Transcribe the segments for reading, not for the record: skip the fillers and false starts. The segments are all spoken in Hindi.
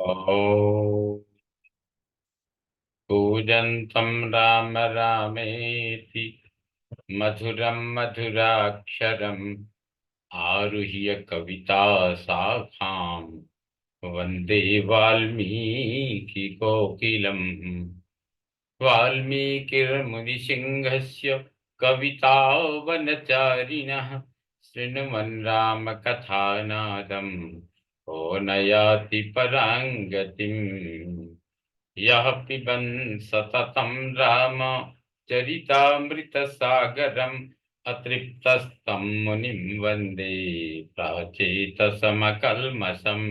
ॐ कूजन्तं राम रामेति मधुरं मधुराक्षरम् आरुह्य कविता शाखां वन्दे वाल्मीकिकोकिलम्। वाल्मीकिर्मुनिसिंहस्य कवितावनचारिणः शृण्वन् रामकथानादम् को न याति परां गतिम्। यः पिबन् सततं राम चरितामृतसागरम् अतृप्तस्तं मुनिं वन्दे प्राचेतसमकल्मषम्।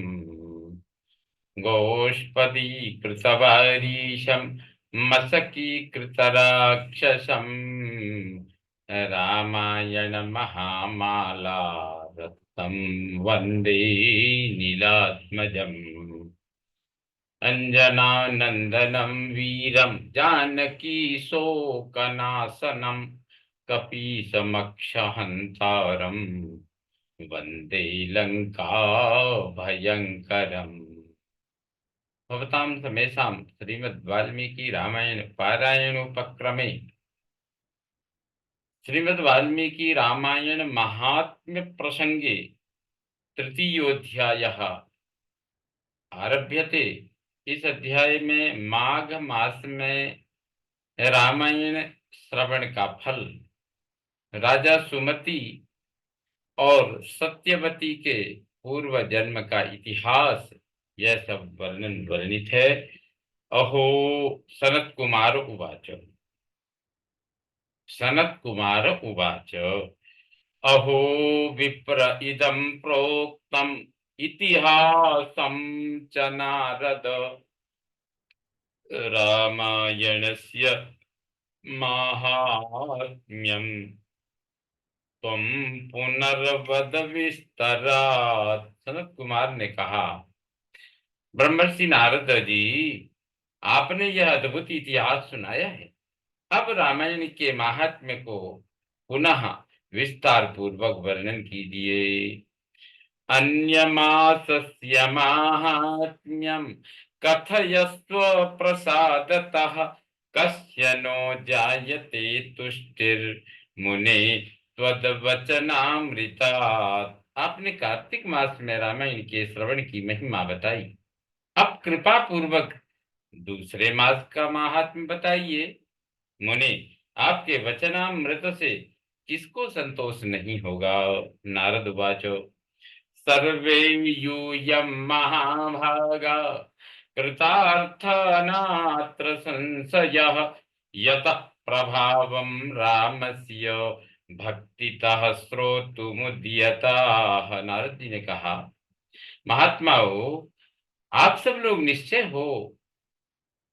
गोष्पदीकृतवारीशं मशकीकृतराक्षसम् रामायण महामाला रत्नं वन्दे नीलात्मजम्। अंजनानंदनं वीरं जानकी शोकनाशनं कपीशमक्षहन्तारं वन्दे लंका भयंकरम्। भवतां समेषां श्रीमद् वाल्मीकि रामायण पारायणोपक्रमे श्रीमद् वाल्मीकि रामायण महात्म्य प्रसंगे तृतीयोऽध्यायः आरभ्यते। इस अध्याय में माघ मास में रामायण श्रवण का फल, राजा सुमति और सत्यवती के पूर्व जन्म का इतिहास, यह सब वर्णन वर्णित है। अहो सनत कुमार उवाच। सनत कुमार उवाच अहो विप्र इदं प्रोक्तम् इतिहासं च नारद रामायणस्य माहात्म्यम् त्वं पुनर्वद विस्तरात्। सनत कुमार ने कहा, ब्रह्मर्षि नारद जी, आपने यह अद्भुत इतिहास सुनाया है। अब रामायण के महात्म्य को पुनः विस्तार पूर्वक वर्णन कीजिए। अन्यमासस्य माहात्म्यं कथयस्व प्रसादतः कस्य नो जायते तुष्टिर्मुने त्वद्वचनामृतात्। आपने कार्तिक मास में रामायण के श्रवण की महिमा बताई। अब कृपा पूर्वक दूसरे मास का महात्म्य बताइए। मुने, आपके वचनामृत से किसको संतोष नहीं होगा। नारद वाचो सर्वे यूयं महाभागा कृतार्थनात्र संशयः यतः प्रभावं रामस्य भक्तितः श्रोतुमुद्यताः। नारद जी ने कहा, महात्माओं, आप सब लोग निश्चय हो,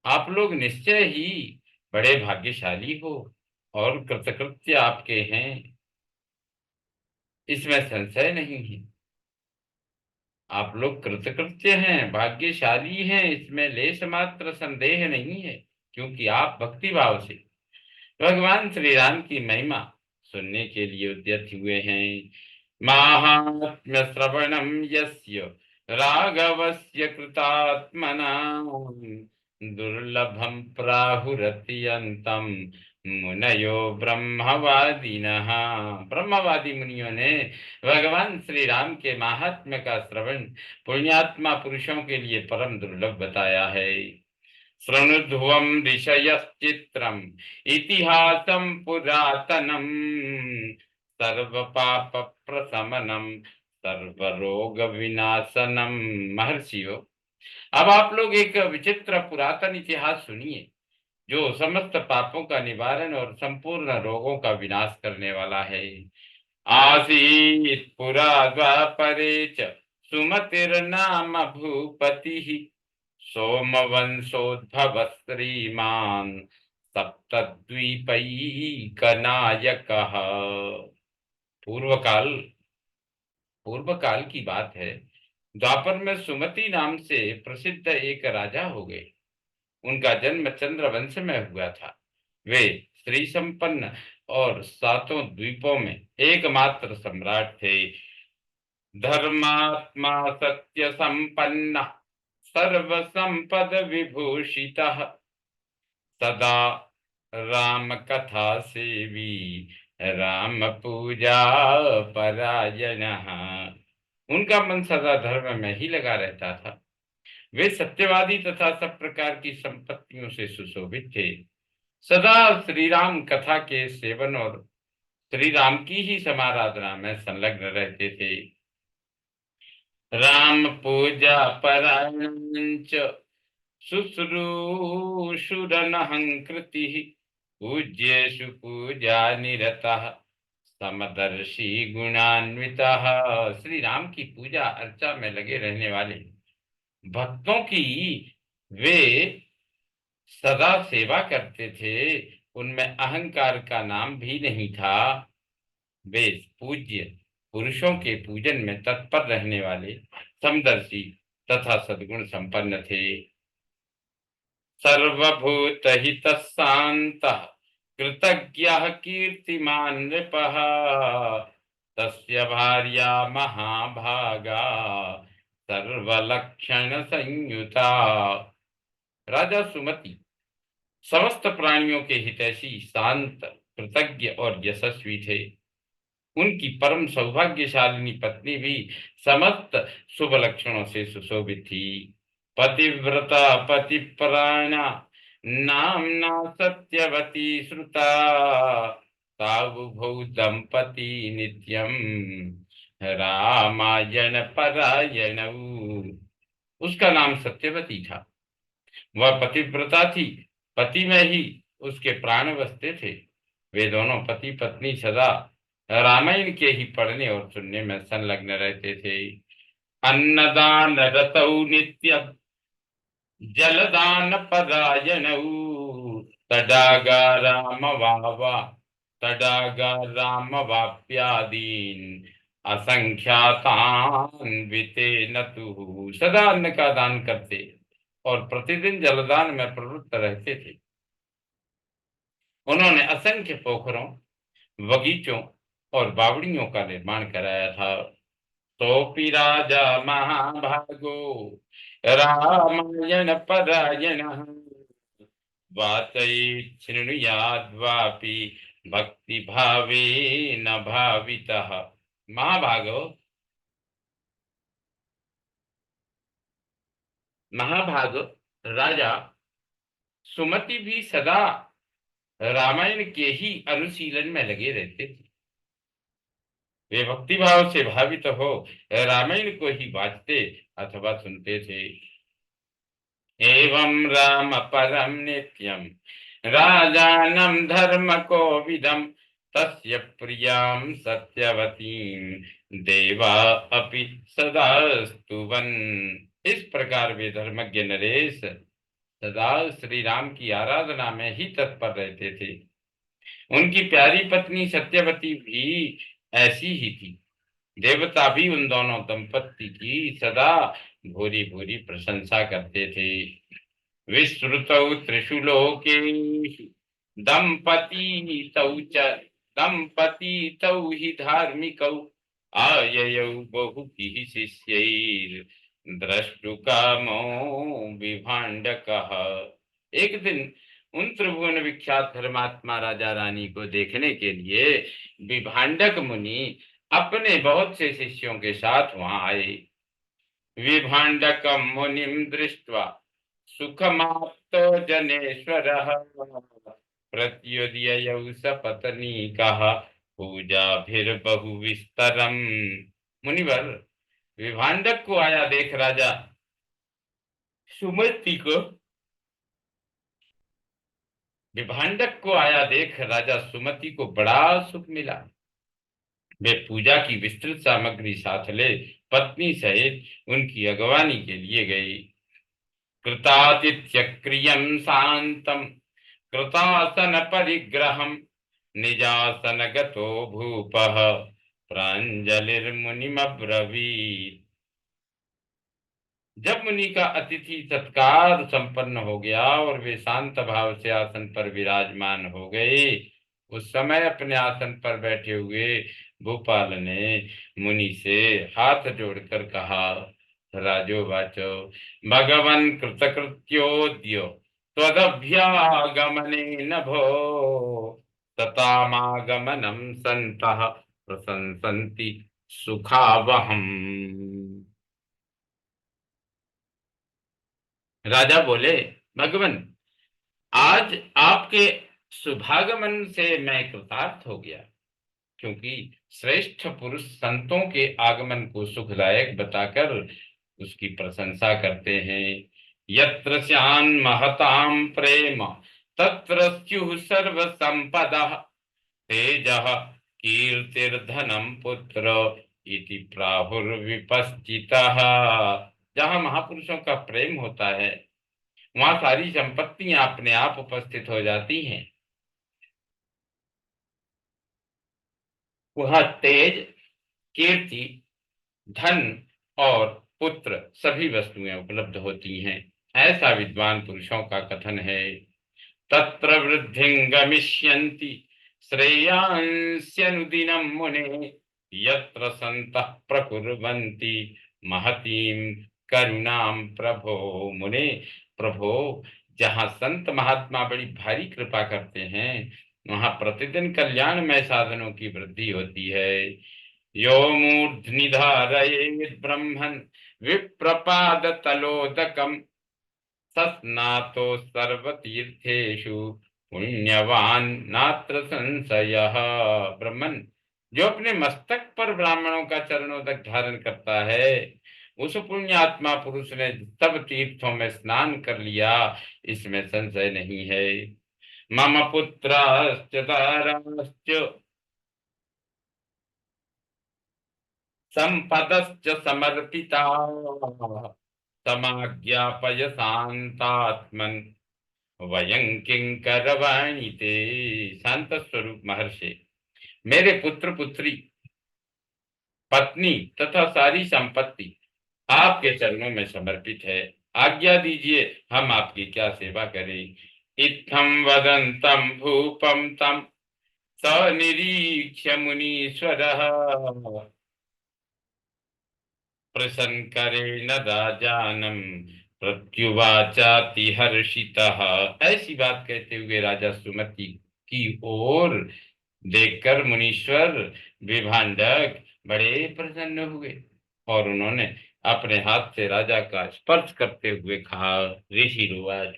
आप लोग निश्चय ही बड़े भाग्यशाली हो और कृतकृत्य आपके हैं, इसमें संशय नहीं है। आप लोग कृतकृत्य हैं, भाग्यशाली हैं, इसमें लेश मात्र संदेह नहीं है, क्योंकि आप भक्ति भाव से भगवान श्री राम की महिमा सुनने के लिए उद्यत हुए हैं। माहात्म्य श्रवणम यस्य राघवस्य कृतात्मना दुर्लभम प्राहुरत्यंतम मुनयो ब्रह्मवादिनः। ब्रह्मवादी मुनियों ने भगवान श्री राम के महात्म्य का श्रवण पुण्यात्मा पुरुषों के लिए परम दुर्लभ बताया है। शृणुध्वं ऋषयश्चित्रम् इतिहासं पुरातनम् सर्वपाप प्रशमनम सर्वरोग विनाशनम। महर्षियों, अब आप लोग एक विचित्र पुरातन इतिहास सुनिए, जो समस्त पापों का निवारण और संपूर्ण रोगों का विनाश करने वाला है। आसीत् पुरा द्वापरे च सुमतिर्नाम भूपतिः सोमवंशोद्भव श्रीमान् सप्तद्वीपैकनायकः। पूर्व काल पूर्व काल की बात है। द्वापर में सुमति नाम से प्रसिद्ध एक राजा हो गए। उनका जन्म चंद्र वंश में हुआ था। वे श्री संपन्न और सातों द्वीपों में एकमात्र सम्राट थे। धर्मात्मा सत्य संपन्न सर्व संपद विभूषितः सदा राम कथा सेवी राम पूजा परायणः। उनका मन सदा धर्म में ही लगा रहता था। वे सत्यवादी तथा सब प्रकार की संपत्तियों से सुशोभित थे। सदा श्री राम कथा के सेवन और श्री राम की ही समाराधना में संलग्न रहते थे। राम पूजा परायण शुश्रूषुरनहंकृति पूज्येषु पूजा निरतः समदर्शी गुणान्वितः। श्री राम की पूजा अर्चा में लगे रहने वाले भक्तों की वे सदा सेवा करते थे। उनमें अहंकार का नाम भी नहीं था। वे पूज्य पुरुषों के पूजन में तत्पर रहने वाले समदर्शी तथा सद्गुण संपन्न थे। सर्वभूतहित शान्तः कृतज्ञः कीर्तिमान् नृपः तस्य भार्या महाभागा सर्वलक्षण संयुता। राजा सुमति समस्त प्राणियों के हितैषी, शांत, कृतज्ञ और यशस्वी थे। उनकी परम सौभाग्यशालिनी पत्नी भी समस्त शुभ लक्षणों से सुशोभित थी। पतिव्रता पतिपरायणा नामना सत्यवती श्रुता तावुभौ दंपती नित्यम रामायण परायणौ। उसका नाम सत्यवती था। वह पतिव्रता थी। पति में ही उसके प्राण बसते थे। वे दोनों पति पत्नी सदा रामायण के ही पढ़ने और सुनने में संलग्न रहते थे। अन्नदान रतौ नित्यं जलदान परायणौ तडागा राम वावा तडागा राम वाप्यादीन असंख्यातान्विते नतु। सदा अन्न का दान करते और प्रतिदिन जलदान में प्रवृत्त रहते थे। उन्होंने असंख्य पोखरों, बगीचों और बावड़ियों का निर्माण कराया था। सोपि राजा महाभागो रामायण परायणः वाचैच्छृणुयाद्वापि भक्ति भावेन भावितः। महाभागो महाभाग राजा सुमति भी सदा रामायण के ही अनुशीलन में लगे रहते थे। वे भक्ति भाव से भावित हो रामायण को ही वाचते अथवा सुनते थे। एवं राम परम नित्यम राजानं धर्म कोविदम तस्य प्रियां सत्यवतीं देवा अपि सदा स्तुवन्। इस प्रकार वे धर्मज्ञ नरेश सदा श्री राम की आराधना में ही तत्पर रहते थे। उनकी प्यारी पत्नी सत्यवती भी ऐसी ही थी। देवता भी उन दोनों दंपत्ति की सदा भूरी भूरी प्रशंसा करते थे। विश्रुतौ त्रिषु लोकेषु दंपती तौ च दंपती तौ हि धार्मिकौ आययौ बहुभिः शिष्यैर् द्रष्टुकामो विभाण्डकः। एक दिन उन त्रिभुवन विख्यात धर्मात्मा राजा रानी को देखने के लिए विभाण्डक मुनि अपने बहुत से शिष्यों के साथ वहां आए। विभाण्डकं मुनिं दृष्ट्वा सुखमाप्तो जनेश्वरः प्रत्युदयौ सपत्नीकः पूजाभिर्बहुविस्तरम्। मुनिवर, विभाण्डक को आया देख राजा सुमति को विभाण्डक को आया देख राजा सुमति को बड़ा सुख मिला। वे पूजा की विस्तृत सामग्री साथ ले पत्नी सहित उनकी अगवानी के लिए गई। कृतातिथ्य क्रियं शांतम कृतासन परिग्रहम निजासन गतो भूपः प्रांजलिर्मुनिमब्रवीत्। जब मुनि का अतिथि सत्कार संपन्न हो गया और वे शांत भाव से आसन पर विराजमान हो गए, उस समय अपने आसन पर बैठे हुए भूपाल ने मुनि से हाथ जोड़कर कहा, राजोवाच भगवन् कृतकृत्योऽद्य त्वदभ्यागमने नभो ततामागमनं सन्तः प्रशंसन्ति सुखावहम्। राजा बोले, भगवान, आज आपके शुभागमन से मैं कृतार्थ हो गया, क्योंकि श्रेष्ठ पुरुष संतों के आगमन को सुखदायक बताकर उसकी प्रशंसा करते हैं। यत्र स्यान् महतां प्रेम तत्र स्युः सर्व संपदः तेजः कीर्तिर्धनम पुत्र इति प्राहुर्विपश्चितः। जहाँ महापुरुषों का प्रेम होता है वहां सारी संपत्तियां अपने आप उपस्थित हो जाती हैं। वह तेज, कीर्ति, धन और पुत्र सभी वस्तुएं उपलब्ध होती हैं, ऐसा विद्वान पुरुषों का कथन है। तत्र वृद्धिं गमिष्यन्ति श्रेयांस्यनुदिनं मुने यत्र सन्तः प्रकुर्वन्ति महतीं करुणां प्रभो। मुने, प्रभो, जहाँ संत महात्मा बड़ी भारी कृपा करते हैं वहां प्रतिदिन कल्याणमय साधनों की वृद्धि होती है। यो मूर्ध्नि धारयेत् ब्रह्मन् विप्रपाद तलोदकम् सस्नातो सर्वतीर्थेषु पुण्यवान नात्र संशयः। ब्रह्मन, जो अपने मस्तक पर ब्राह्मणों का चरणोदक धारण करता है उस पुण्यात्मा पुरुष ने सब तीर्थों में स्नान कर लिया, इसमें संशय नहीं है। मम पुत्राश्च दाराश्च संपदश्च समर्पिता समाज्ञापय शांतात्मन् वयं किंकरवाणि ते। शांत स्वरूप महर्षि, मेरे पुत्र पुत्री, पत्नी तथा सारी संपत्ति आपके चरणों में समर्पित है। आज्ञा दीजिए, हम आपकी क्या सेवा करें। इत्थं वदन्तं भूपं तं स निरीक्ष्य मुनीश्वरः प्रसन्नकरेण राजानं प्रत्युवाचाति हर्षितः। ऐसी बात कहते हुए राजा सुमति की ओर देखकर मुनीश्वर विभांडक बड़े प्रसन्न हुए और उन्होंने अपने हाथ से राजा का स्पर्श करते हुए कहा, ऋषि रुवाच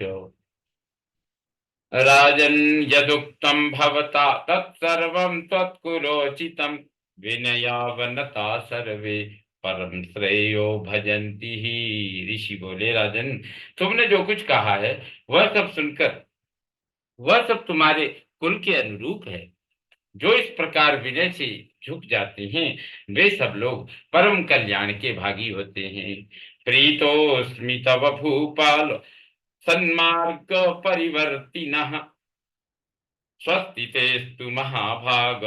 राजन यदुक्तं भवता तत्सर्वं त्वत्कुलोचितं विनयावनता सर्वे परम श्रेयो भजन्ति ही। ऋषि बोले, राजन, तुमने जो कुछ कहा है वह सब सुनकर वह सब तुम्हारे कुल के अनुरूप है। जो इस प्रकार विनय से झुक जाते हैं वे सब लोग परम कल्याण के भागी होते हैं। प्रीतोस्मि तव भूपाल सन्मार्ग परिवर्तिनः स्वस्ति तेस्तु महाभाग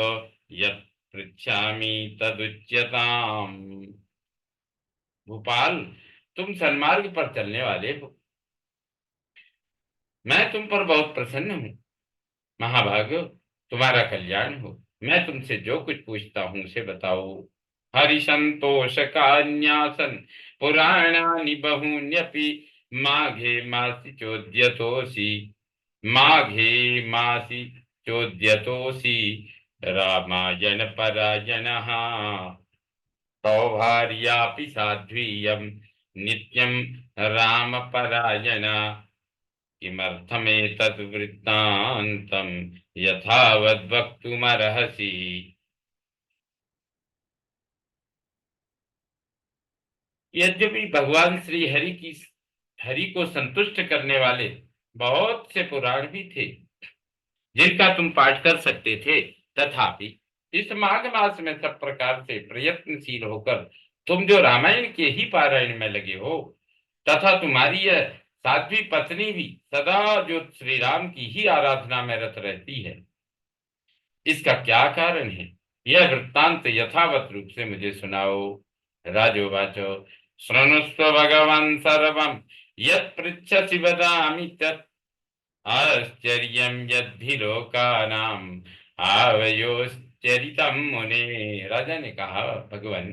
यत् पृच्छामि तदुच्यताम्। भोपाल, तुम सन्मार्ग पर चलने वाले हो, मैं तुम पर बहुत प्रसन्न हूँ। महाभाग, तुम्हारा कल्याण हो। मैं तुमसे जो कुछ पूछता हूँ उसे बताओ। हरिसंतोष का न्यासन पुराणानि बहून्यपि माघे मासि चोद्यतोऽसि माघे मासि चोद्यतोऽसि रामायण परायणः सौभार्यापि साध्वीयं नित्यं रामपरायणा किमर्थमेतद् वृत्तान्तं यथावद् वक्तुमर्हसि। यद्यपि भगवान श्री हरि को संतुष्ट करने वाले बहुत से पुराण भी थे जिनका तुम पाठ कर सकते थे, तथापि इस माघ मास में सब प्रकार से प्रयत्नशील होकर तुम जो रामायण के ही पारायण में लगे हो तथा तुम्हारी यह साध्वी पत्नी भी सदा जो श्री राम की ही आराधना में रत रहती है, इसका क्या कारण है? यह वृत्तांत यथावत रूप से मुझे सुनाओ। राजोवाचो शृणुस्व भगवान् सर्वं यत् पृच्छसि वदामि तत् आश्चर्यं यद्धि लोकानां आवयोश्चरितं मुने। राजा ने कहा, भगवान,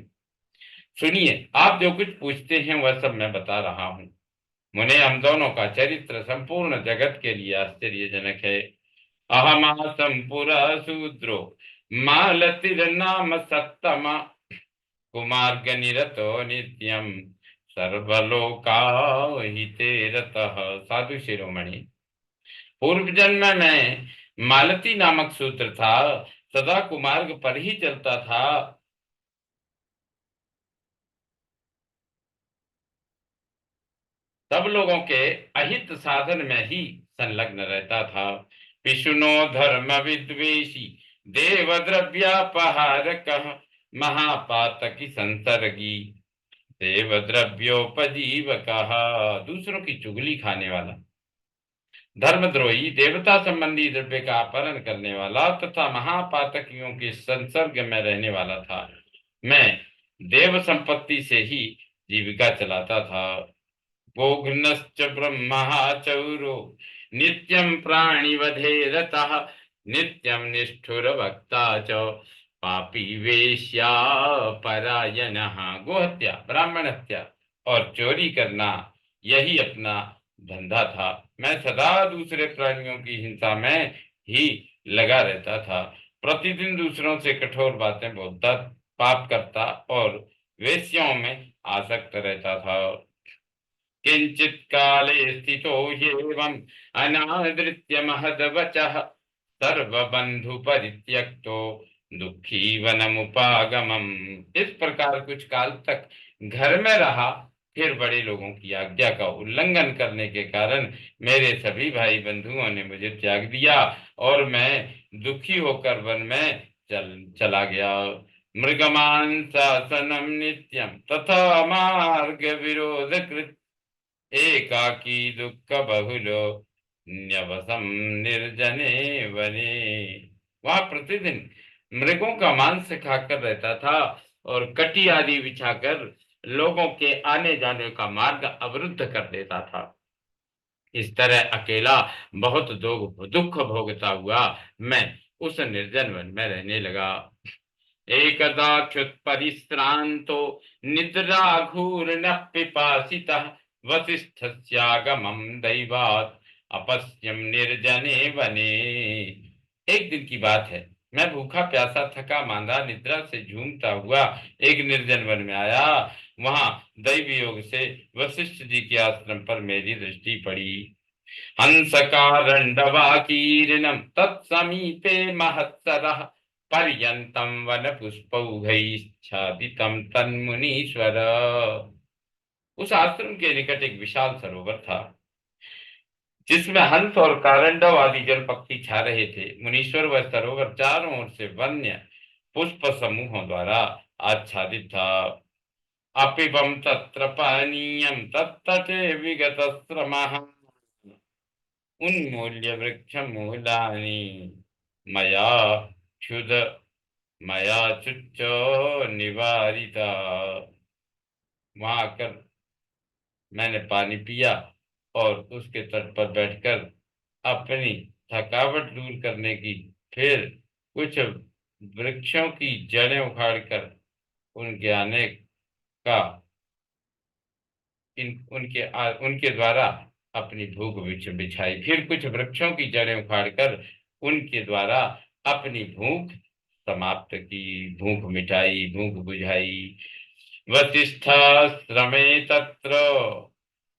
सुनिए, आप जो कुछ पूछते हैं वह सब मैं बता रहा हूँ। मुने हम दोनों का चरित्र संपूर्ण जगत के लिए आश्चर्यजनक है। अहमासम पुरा शूद्रो मालतिर्नाम सत्तमा कुमार्ग निरतो नित्यम सर्वलोकाहिते रतः। साधु शिरोमणि, पूर्व जन्म में मालती नामक सूत्र था, सदा कुमार्ग पर ही चलता था। सब लोगों के अहित साधन में ही संलग्न रहता था। विष्णु धर्म विद्वेषी देव द्रव्यापहारक महापातकी संसर्गी देव द्रव्योपजीवक। दूसरों की चुगली खाने वाला, धर्मद्रोही, देवता संबंधी द्रव्य का अपहरण करने वाला तथा महापातकियों के संसर्ग में रहने वाला था। मैं देव संपत्ति से ही जीविका चलाता था। गोघ्नश्च ब्रह्मचौरो नित्यं प्राणिवधे रतः नित्यं निष्ठुरभक्ता च पापी वेश्या परायणः। गोहत्या, ब्राह्मण हत्या और चोरी करना, यही अपना धंधा था। मैं सदा दूसरे प्राणियों की हिंसा में ही लगा रहता था। प्रतिदिन दूसरों से कठोर बातें बोलता, पाप करता और वेश्याओं में आसक्त रहता था। किंचित काले स्थितो ह्येवम् अनादृत्य महद्वचः सर्वबंधु परित्यक्तो दुखी वनमुपागमम्। इस प्रकार कुछ काल तक घर में रहा। फिर बड़े लोगों की आज्ञा का उल्लंघन करने के कारण मेरे सभी भाई बंधुओं ने मुझे त्याग दिया और मैं दुखी होकर वन में चला गया। मृगमांसासनम नित्यम तथा मार्ग विरोध एकाकी दुख बहुलो न्यवसम निर्जने वने। वह प्रतिदिन मृगों का मांस खाकर रहता था और कटी आदि बिछाकर लोगों के आने जाने का मार्ग अवरुद्ध कर देता था। इस तरह अकेला बहुत दुख भोगता हुआ मैं उस निर्जन वन में रहने लगा। एकदाच्युत परिश्रांतो निद्राघूर्न पिपासितः वसिष्ठस्यागमं दैवात् अपश्यम निर्जने वने। एक दिन की बात है, मैं भूखा प्यासा थका मांदा निद्रा से झूमता हुआ एक निर्जन वन में आया। वहां दैव योग से वशिष्ठ जी के आश्रम पर मेरी दृष्टि पड़ी। हंसकारण्डवाकीर्णं तत्समीपे महत्सरः पर्यन्तं वनपुष्पौघैश्छादितं तन्मुनीश्वर। उस आश्रम के निकट एक विशाल सरोवर था जिसमें हंस और कारंडव आदि जल पक्षी छा रहे थे। मुनीश्वर वह सरोवर चारों ओर से वन्य पुष्प समूहों द्वारा आच्छादित था। अपिबं तत्र पानीयं तत्तटे विगतश्रमः उन्मूल्य वृक्षमूलानि मया क्षुद मया चुच्च निवारिता। वहां आकर मैंने पानी पिया और उसके तट पर बैठकर अपनी थकावट दूर करने की, फिर कुछ वृक्षों की जड़ें उखाड़कर उनके आने का उनके द्वारा अपनी भूख बिछाई। फिर कुछ वृक्षों की जड़ें उखाड़कर उनके द्वारा अपनी भूख समाप्त की, भूख मिटाई, भूख बुझाई। वसिष्ठाश्रमे तत्र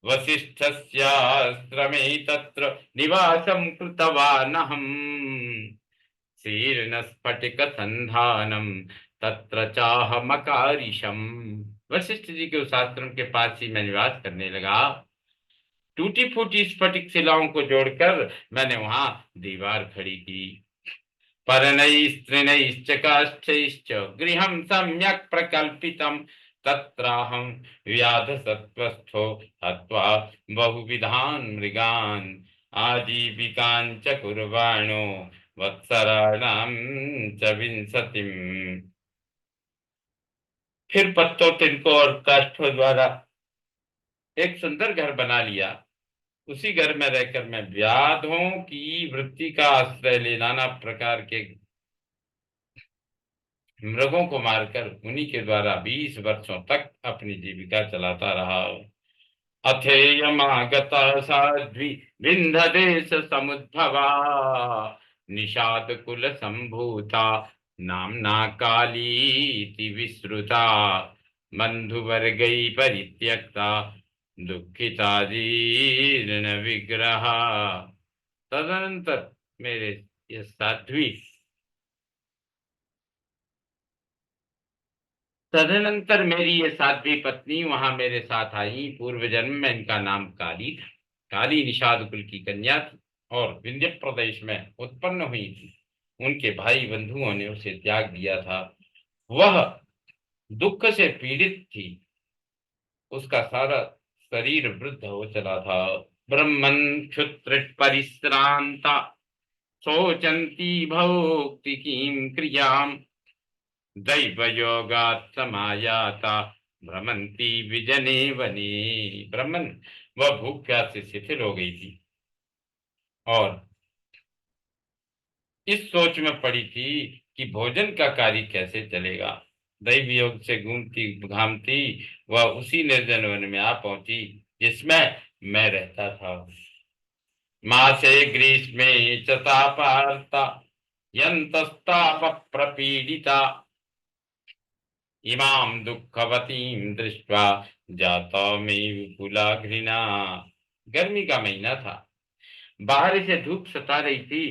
वसिष्ठस्याश्रमे तत्र निवासं कृतवानहम् शीर्णस्फटिकसन्धानं तत्र चाहमकारिशम्। वशिष्ठ जी के उस आश्रम के पास ही मैं निवास करने लगा। टूटी फूटी स्फटिक शिलाओं को जोड़कर मैंने वहां दीवार खड़ी की। पर्णैस्त्रिणैश्च काष्ठैश्च गृहं सम्यक् प्रकल्पितं तत्राहं व्याधसत्त्वस्थो हत्वा बहुविधान् मृगान् आजीविकां च कुर्वाणो वत्सराणां च विंशतिम्। फिर पत्तों, तिनकों और काष्ठों द्वारा एक सुंदर घर बना लिया। उसी घर में रहकर मैं व्याधों की वृत्ति का आश्रय ले नाना प्रकार के मृगों को मारकर उन्हीं के द्वारा 20 वर्षों तक अपनी जीविका चलाता रहा। अथेयमागता साध्वी विंध्य समुद्भवा निषाद कुल संभूता नामना कालीति विश्रुता बंधुवर्गै परित्यक्ता दुखिता जीर्ण विग्रहा। तदनंतर मेरे ये साध्वी तदनंतर मेरी ये साध्वी पत्नी वहां मेरे साथ आई। पूर्व जन्म में इनका नाम काली था। काली निषाद कुल की कन्या थी और विंध्य प्रदेश में उत्पन्न हुई थी। उनके भाई बंधुओं ने उसे त्याग दिया था। वह दुख से पीड़ित थी। उसका सारा शरीर वृद्ध हो चला था। ब्रह्मन् क्षुत्र परिश्रांता शोचंती भोक्ति कीम क्रियाम दैव योगात् समायाता भ्रमंती विजने वने। ब्राह्मण वह भूख प्यास से शिथिल हो गई थी और इस सोच में पड़ी थी कि भोजन का कार्य कैसे चलेगा। दैव योग से घूमती घामती वह उसी निर्जन वन में आ पहुंची जिसमें मैं रहता था। मासे ग्रीष्मे च तापार्ता यन्तस्ताप प्रपीडिता इमाम दुखवतीम दृष्ट्वा जाता में विपुला घृणा। गर्मी का महीना था। बाहर से धूप सता रही थी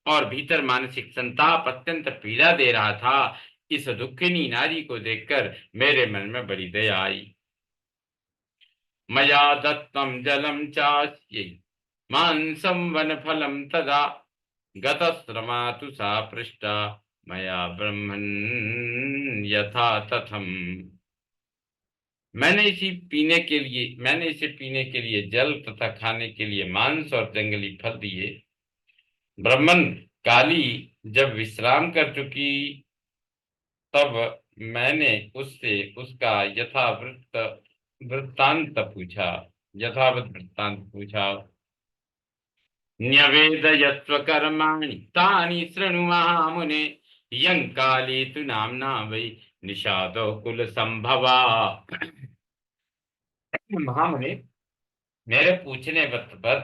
और भीतर मानसिक संताप अत्यंत पीड़ा दे रहा था। इस दुखिनी नारी को देखकर मेरे मन में बड़ी दया आई। मया दत्तम जलम चास्यै मांसम वन फलम तदा गतश्रमा सा पृष्ठा मया ब्रह्मन् यथा तथम। मैंने इसे पीने के लिए जल तथा खाने के लिए मांस और जंगली फल दिए। ब्राह्मण काली जब विश्राम कर चुकी तब मैंने उससे उसका यथावत वृत्तांत पूछा। न्यवेदयस्व कर्माणि तानि शृणु महामुने यं काली तु नाम्ना वै निषादो कुल संभवा। महामुने, मेरे पूछने पर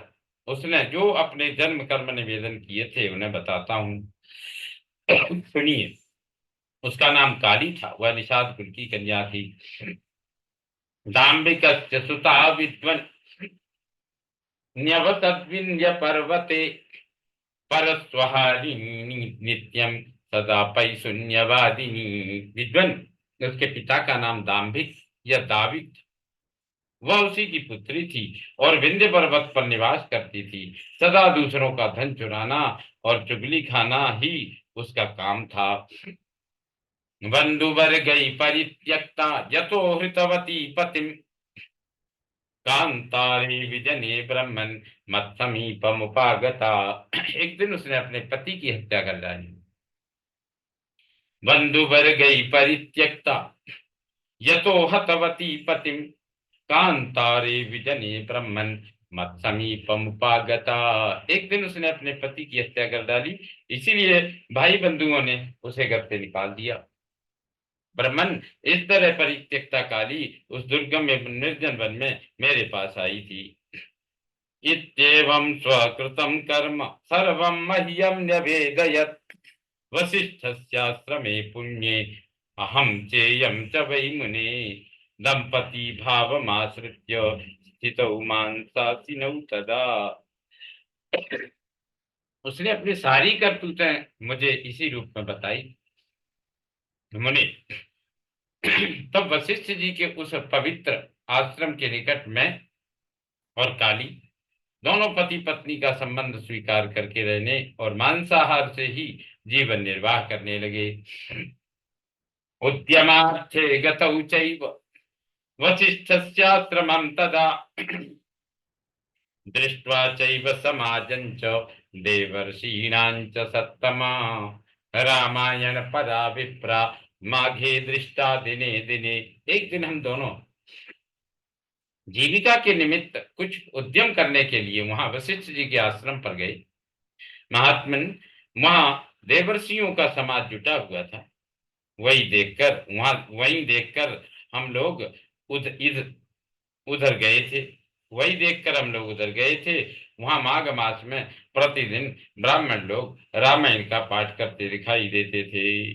उसने जो अपने जन्म कर्म निवेदन किए थे उन्हें बताता हूँ। सुनिए। उसका नाम काली था। वह निषाद कुल की कन्या थी। दाम्भिक सुता विद्वन न्यवतद्विन्य पर्वते परस्वहारिणी नित्यम सदा पैशून्यवादिनी। विद्वन, उसके पिता का नाम दाम्भिक या दाविक, वह उसी की पुत्री थी और विंध्य पर्वत पर निवास करती थी। सदा दूसरों का धन चुराना और चुगली खाना ही उसका काम था। बंधुवर गई परित्यक्ता यतो हृतवती पतिम कांतारे विजने ब्रह्मन मत समीपमुपागता। एक दिन उसने अपने पति की हत्या कर डाली। बंधुवर गई परित्यक्ता यतो हतवती पतिम कांतारे विजने ब्रह्मन मत समीपमुपागता। एक दिन उसने अपने पति की हत्या कर डाली, इसीलिए भाई बंधुओं ने उसे घर से निकाल दिया। ब्राह्मण, इस तरह परित्यक्ता काली उस दुर्गम एवं निर्जन वन में मेरे पास आई थी। इत्येवं स्वकृतं कर्म सर्वं मह्यं न्यवेदयत् वसिष्ठस्याश्रमे पुण्ये अहं चेयं च वै मुने दंपती भावमाश्रित्य स्थितौ मांसासिनौ तदा। उसने अपनी सारी करतूतें मुझे इसी रूप में बताई। मुनि, तब वशिष्ठ जी के उस पवित्र आश्रम के निकट में और काली दोनों पति पत्नी का संबंध स्वीकार करके रहने और मांसाहार से ही जीवन निर्वाह करने लगे। उद्यमार्थे गतौ चैव वसिष्ठस्याश्रमं तदा दृष्ट्वा चैव समाजं च देवर्षीणां च सत्तमा रामायण पदा विप्रा माघे दृष्टा दिने दिने। एक दिन हम दोनों जीविका के निमित्त कुछ उद्यम करने के लिए वहां वशिष्ठ जी के आश्रम पर गए। महात्मन, वहां देवर्षियों का समाज जुटा हुआ था। वही देखकर हम लोग उध इध उधर गए थे। वही देखकर हम लोग उधर गए थे। वहां माघ मास में प्रतिदिन ब्राह्मण लोग रामायण का पाठ करते दिखाई देते थे।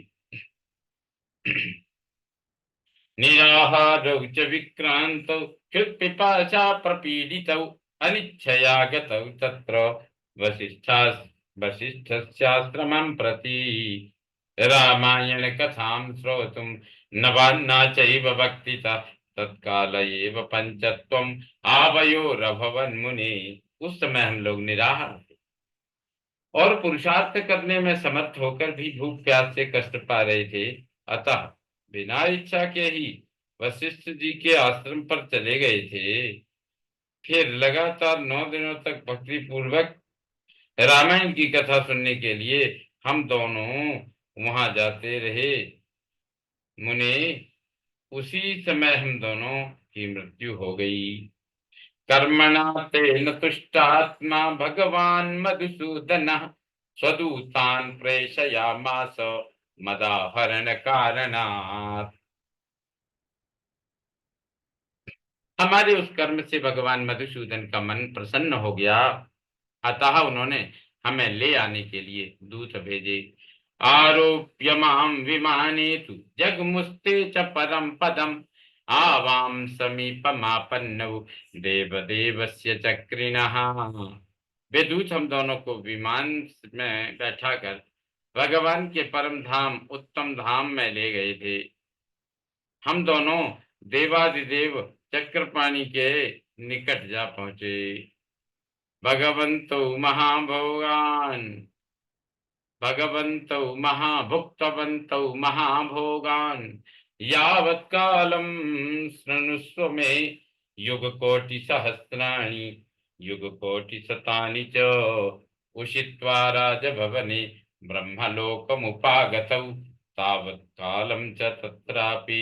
निराहारौ च विक्रान्तौ क्षुत्पिपासा प्रपीडितौ अनिच्छया गतौ तत्र वसिष्ठा वसिष्ठस्याश्रमं प्रति रामायण कथां श्रोतुं नवान्ना चैव भक्तिता तत्काल एव पंचत्वम् आवयोरभवन् मुने। उस समय हम लोग निराहार थे और पुरुषार्थ करने में समर्थ होकर भी भूख प्यास से कष्ट पा रहे थे। अतः बिना इच्छा के ही वशिष्ठ जी के आश्रम पर चले गए थे। फिर लगातार 9 दिनों तक भक्ति पूर्वक रामायण की कथा सुनने के लिए हम दोनों वहां जाते रहे। मुने, उसी समय हम दोनों की मृत्यु हो गई। कर्मणा तेन तुष्टात्मा भगवान मधुसूदन स्वदूतान प्रेषयामास मदाहरण कारणात्। हमारे उस कर्म से भगवान मधुसूदन का मन प्रसन्न हो गया। अतः उन्होंने हमें ले आने के लिए दूत भेजे। आरोप्य माम विमाने तु जगमुस्ते च परम पदम आवाम समीपमापन्नौ देवदेवस्य चक्रिणः। वे दूत हम दोनों को विमान में बैठाकर भगवान के परम धाम उत्तम धाम में ले गए थे। हम दोनों देवादिदेव चक्रपाणि के निकट जा पहुंचे। भगवन्तौ महाभोगान् भगवन्तौ महाभुक्तवन्तौ महाभोगान् यावत् कालं शृणुष्व मे युगकोटिसहस्राणि युगकोटिशतानि च उषित्वा राजभवने ब्रह्मलोकमुपागतौ तावत् कालं च तत्रापि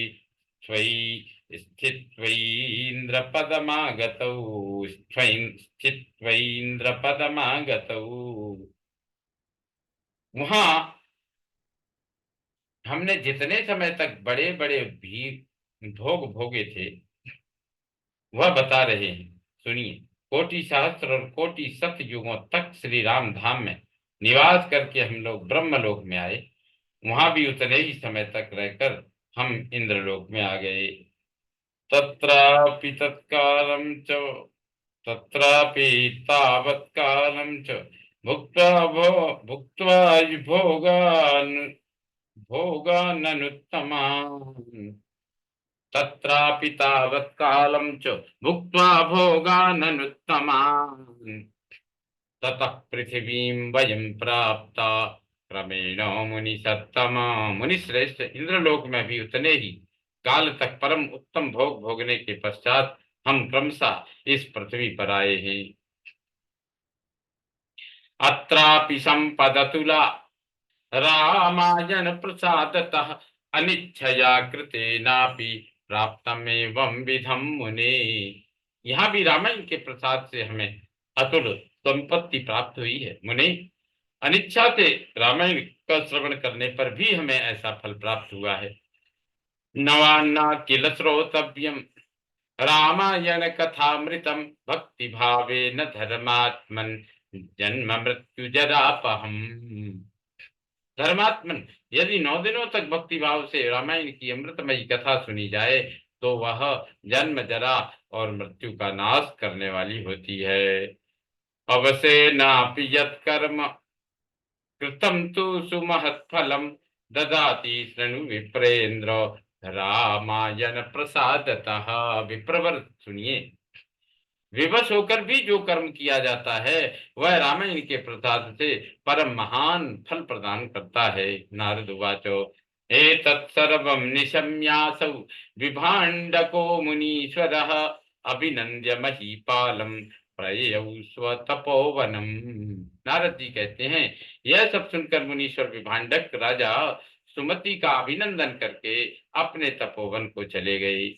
त्वयि स्थित्वैन्द्रपदमागतौ स्थित्वैन्द्रपदमागतौ। वहां हमने जितने समय तक बड़े बड़े भी भोग भोगे थे वह बता रहे हैं, सुनिए। कोटि सहस्त्र और कोटि शत युगों तक श्री राम धाम में निवास करके हम लोग ब्रह्मलोक में आए। वहां भी उतने ही समय तक रहकर हम इंद्रलोक में आ गए। तत्रापि तत्कालं च तत्रापि तावत्कालं च भुक्त्वा भोगान् भोगाननुत्तमान्। तत्रापि तावत्कालं च भुक्त्वा भोगाननुत्तमान् ततः पृथिवीं वयं प्राप्ता क्रमेण मुनिसत्तमा। मुनिश्रेष्ठ, इंद्रलोक में भी उतने ही काल तक परम उत्तम भोग भोगने के पश्चात हम क्रमशः इस पृथ्वी पर आए हैं। अत्रापि संपदतुला रामायण प्रसादतः अनिच्छया कृतेनापि प्राप्तमेवं विधम मुने। यहाँ भी रामायण के प्रसाद से हमें अतुल संपत्ति प्राप्त हुई है मुने। अनिच्छा से रामायण का श्रवण करने पर भी हमें ऐसा फल प्राप्त हुआ है। नवान्ना किल श्रोतव्यम रामायण कथामृतम भक्ति भावेन धर्मात्मन जन्म मृत्यु जरापहम। धर्मात्मन, यदि 9 दिनों तक भक्ति भाव से रामायण की अमृतमयी कथा सुनी जाए तो वह जन्म जरा और मृत्यु का नाश करने वाली होती है। अवसेनापि यत्कर्म कृतं तु सुमहत्फलं ददाति शृणु विप्रेन्द्र रामायण प्रसादतः। विप्रवर, सुनिए। विवश होकर भी जो कर्म किया जाता है वह रामायण के प्रसाद से परम महान फल प्रदान करता है। नारद उवाचो एतत् सर्वं निशम्यासौ विभाण्डको मुनीश्वरः अभिनन्द्य महीपालम प्रययौ स्वतपोवनम। नारद जी कहते हैं, यह सब सुनकर मुनीश्वर विभाण्डक राजा सुमति का अभिनंदन करके अपने तपोवन को चले गए।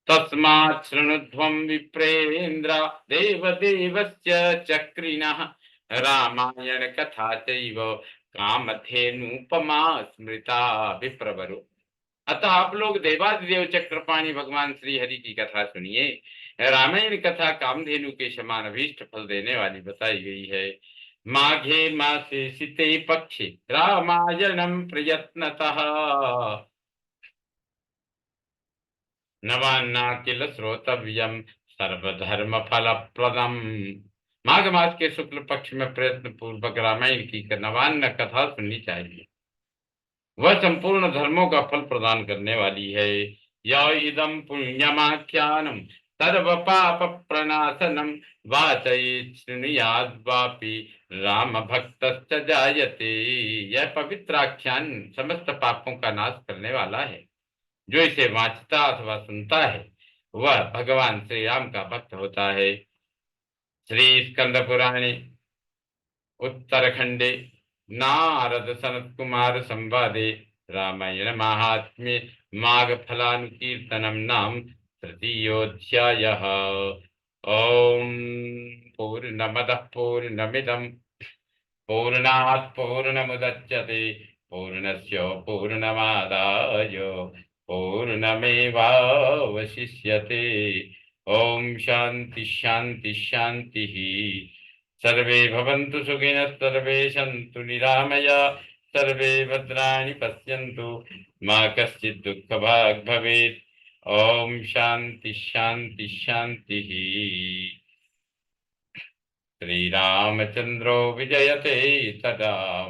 तस्मात् शृणुध्वं विप्रेन्द्र देवदेवस्य चक्रिणः रामायण कथा चैव कामधेनुपमा स्मृता विप्रवरु। अतः आप लोग देवादिदेव चक्रपाणि भगवान श्री हरि की कथा सुनिए। रामायण कथा कामधेनु के समान अभीष्ट फल देने वाली बताई गई है। माघे मासे शीते पक्षे रामायणम प्रयत्नतः नवान्ना किल श्रोतव्यम सर्वधर्म फलप्रदम। माघ मास के शुक्ल पक्ष में प्रयत्न पूर्वक रामायण की नवान्न कथा सुननी चाहिए। वह संपूर्ण धर्मों का फल प्रदान करने वाली है। या इदम पुण्यमाख्यानम सर्व पाप प्रणाशनम वाचयेत् शृणुयाद् वापि राम भक्त जायते। यह पवित्र आख्यान समस्त पापों का नाश करने वाला है। जो इसे वांचता अथवा सुनता है वह भगवान श्री राम का भक्त होता है। श्री स्कंद पुराणे उत्तरखंडे नारद सनत कुमार संवादे रामायण महात्म्ये माघ फलानुकीर्तनम नाम तृतीयोऽध्यायः। ओम पूर्णमदः पूर्णमिदं पूर्णात् पूर्णमुदच्यते पूर्णस्य पूर्णमादाय पूर्णमेवावशिष्यते। ओम शांति शांति शांति। सर्वे भवन्तु सुखिनः सर्वे सन्तु निरामया सर्वे भद्राणि पश्यन्तु मा कश्चित् दुःखभाग् भवेत्। ओम शांति शांति शांति। श्रीरामचन्द्रो विजयते सदा।